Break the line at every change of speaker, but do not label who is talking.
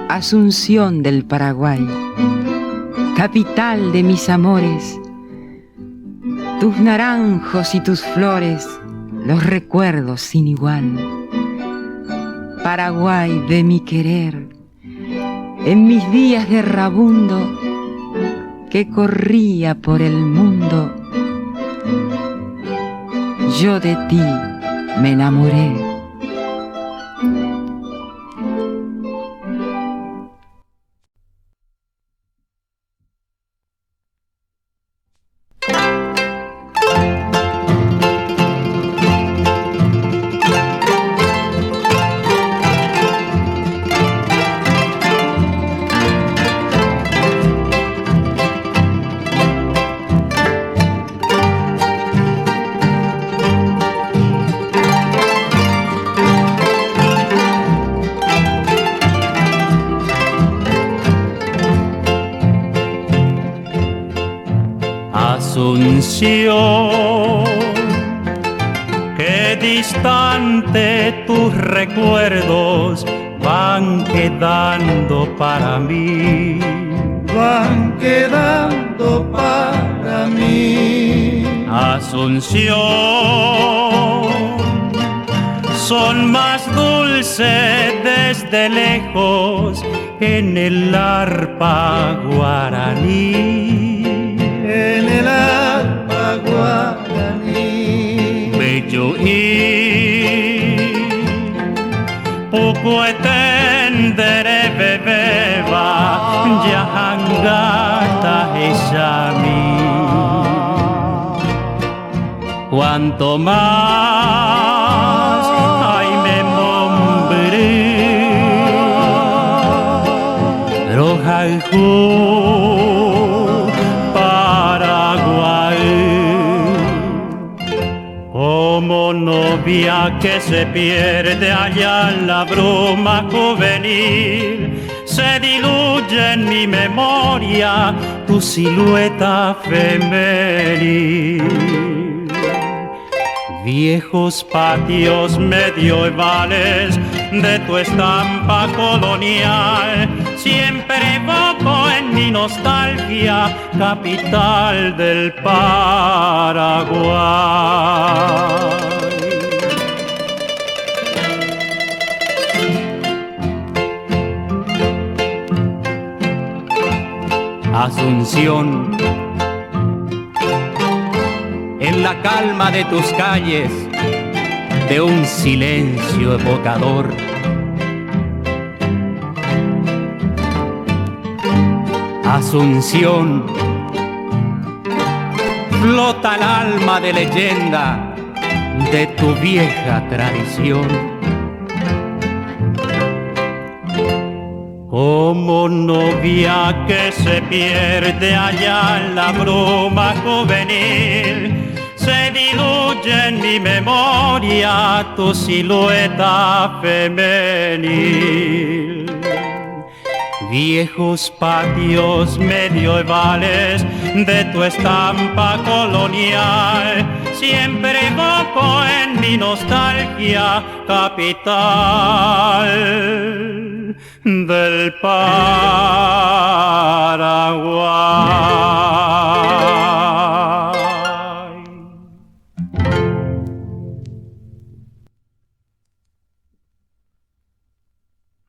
Asunción del Paraguay, capital de mis amores, tus naranjos y tus flores, los recuerdos sin igual. Paraguay de mi querer, en mis días de rabundo, que corría por el mundo, yo de ti me enamoré.
Asunción, qué distante tus recuerdos van quedando para mí,
van quedando para mí.
Asunción, son más dulces desde lejos en el arpa guaraní.
En el arpa guaraní,
bello y poco etendere bebeba yahangata esami. Cuanto más ay me mombre rojalju como novia que se pierde allá en la bruma juvenil, se diluye en mi memoria tu silueta femenil. Viejos patios medievales de tu estampa colonial siempre evoco en mi nostalgia, capital del Paraguay. Asunción, en la calma de tus calles, de un silencio evocador, Asunción, flota el alma de leyenda de tu vieja tradición. Como novia que se pierde allá en la bruma juvenil, se diluye en mi memoria tu silueta femenil. Viejos patios medievales de tu estampa colonial siempre evoco en mi nostalgia, capital del Paraguay.